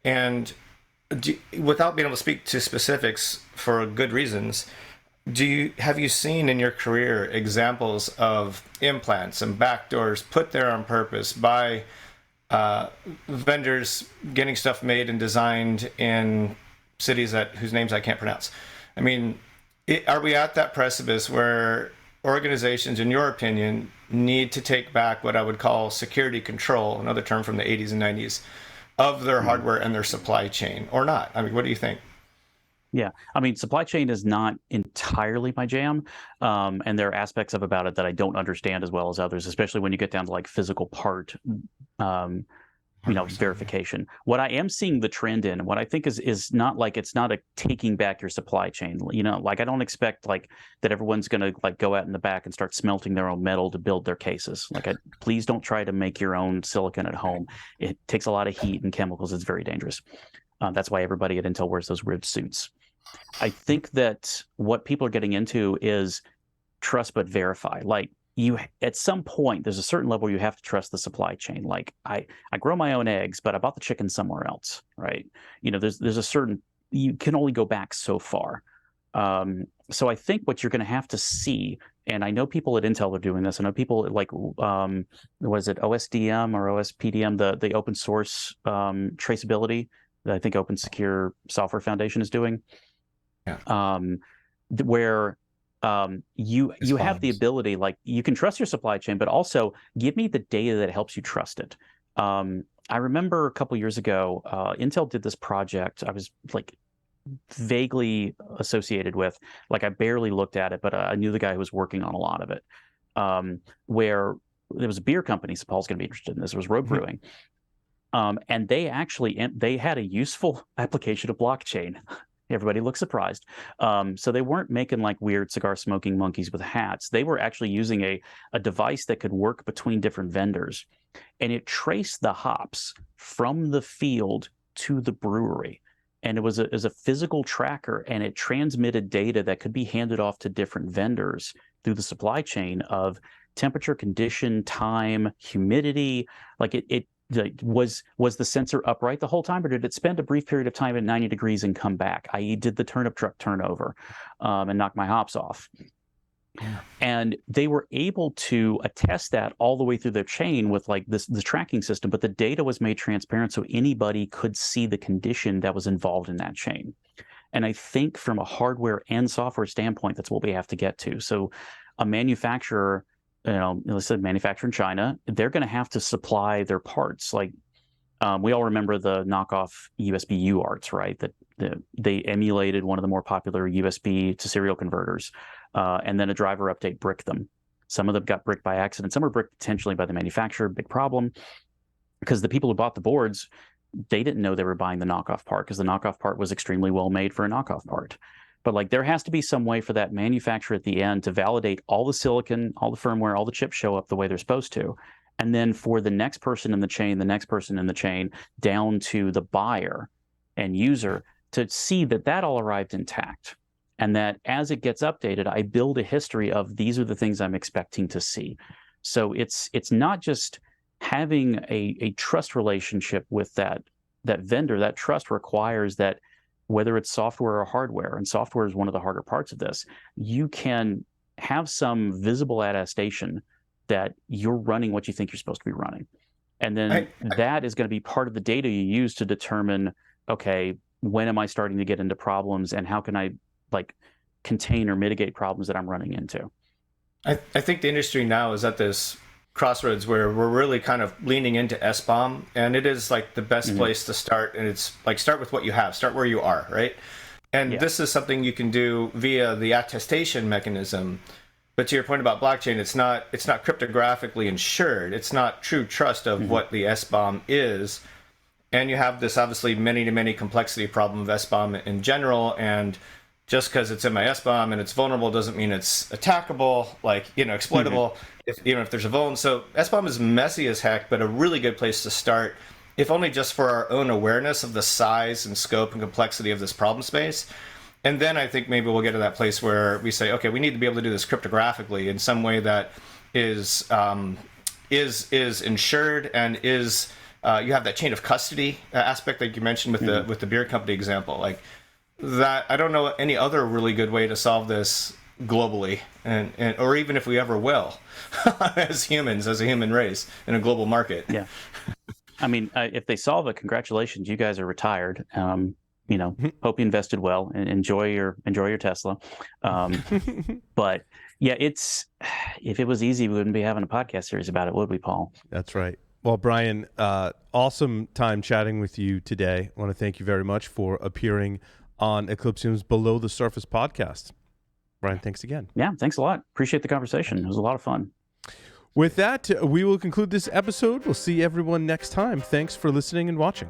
B: And without being able to speak to specifics for good reasons, have you seen in your career examples of implants and backdoors put there on purpose by vendors getting stuff made and designed in cities whose names I can't pronounce. I mean, are we at that precipice where organizations, in your opinion, need to take back what I would call security control, another term from the 80s and 90s, of their hardware and their supply chain, or not? I mean, what do you think?
C: Yeah, I mean, supply chain is not entirely my jam, and there are aspects about it that I don't understand as well as others, especially when you get down to like physical part, verification. What I am seeing the trend in, what I think is not like, it's not a taking back your supply chain. Like I don't expect like that everyone's going to like go out in the back and start smelting their own metal to build their cases. Like, please don't try to make your own silicon at home. It takes a lot of heat and chemicals. It's very dangerous. That's why everybody at Intel wears those weird suits. I think that what people are getting into is trust but verify. Like, you, at some point, there's a certain level you have to trust the supply chain. Like, I grow my own eggs, but I bought the chicken somewhere else, right? There's a certain, you can only go back so far. So I think what you're going to have to see, and I know people at Intel are doing this. I know people like, was it OSDM or OSPDM, the open source traceability that I think Open Secure Software Foundation is doing. Yeah. Where you have the ability, like, you can trust your supply chain, but also give me the data that helps you trust it. I remember a couple years ago, Intel did this project I was like vaguely associated with. Like, I barely looked at it, but I knew the guy who was working on a lot of it, where there was a beer company, so Paul's going to be interested in this. It was Road Brewing. And they had a useful application of blockchain. Everybody looks surprised. So they weren't making like weird cigar smoking monkeys with hats. They were actually using a device that could work between different vendors, and it traced the hops from the field to the brewery. And it was a physical tracker, and it transmitted data that could be handed off to different vendors through the supply chain of temperature, condition, time, humidity. Like, was the sensor upright the whole time, or did it spend a brief period of time at 90 degrees and come back? I.e., did the turnip truck turn over and knock my hops off? Yeah. And they were able to attest that all the way through their chain with like the tracking system, but the data was made transparent so anybody could see the condition that was involved in that chain. And I think from a hardware and software standpoint, that's what we have to get to. So a manufacturer, let's say manufacturer in China, they're going to have to supply their parts. Like, we all remember the knockoff USB UARTs, right? That they emulated one of the more popular USB to serial converters, and then a driver update bricked them. Some of them got bricked by accident. Some were bricked intentionally by the manufacturer. Big problem, because the people who bought the boards, they didn't know they were buying the knockoff part, because the knockoff part was extremely well made for a knockoff part. But like, there has to be some way for that manufacturer at the end to validate all the silicon, all the firmware, all the chips show up the way they're supposed to. And then for the next person in the chain, down to the buyer and user, to see that all arrived intact. And that as it gets updated, I build a history of, these are the things I'm expecting to see. So it's not just having a trust relationship with that vendor. That trust requires that, whether it's software or hardware, and software is one of the harder parts of this, you can have some visible attestation that you're running what you think you're supposed to be running. And then that is going to be part of the data you use to determine, okay, when am I starting to get into problems, and how can I like contain or mitigate problems that I'm running into?
B: I think the industry now is at this crossroads where we're really kind of leaning into SBOM, and it is like the best place to start. And it's like, start with what you have, start where you are, right? And this is something you can do via the attestation mechanism. But to your point about blockchain, it's not cryptographically insured. It's not true trust of what the SBOM is. And you have this obviously many complexity problem of SBOM in general. And just because it's in my SBOM and it's vulnerable doesn't mean it's attackable, like, exploitable, if there's a vuln. So SBOM is messy as heck, but a really good place to start, if only just for our own awareness of the size and scope and complexity of this problem space. And then I think maybe we'll get to that place where we say, okay, we need to be able to do this cryptographically in some way that is insured, and is you have that chain of custody aspect like you mentioned with the beer company example. Like that, I don't know any other really good way to solve this globally, and or even if we ever will, as humans, as a human race in a global market.
C: Yeah. I mean, if they solve it, congratulations, you guys are retired. Hope you invested well and enjoy your Tesla. But yeah, if it was easy, we wouldn't be having a podcast series about it, would we, Paul?
A: That's right. Well, Brian, awesome time chatting with you today. I want to thank you very much for appearing on Eclipsium's Below the Surface podcast. Brian, thanks again.
C: Yeah, thanks a lot. Appreciate the conversation. It was a lot of fun.
A: With that, we will conclude this episode. We'll see everyone next time. Thanks for listening and watching.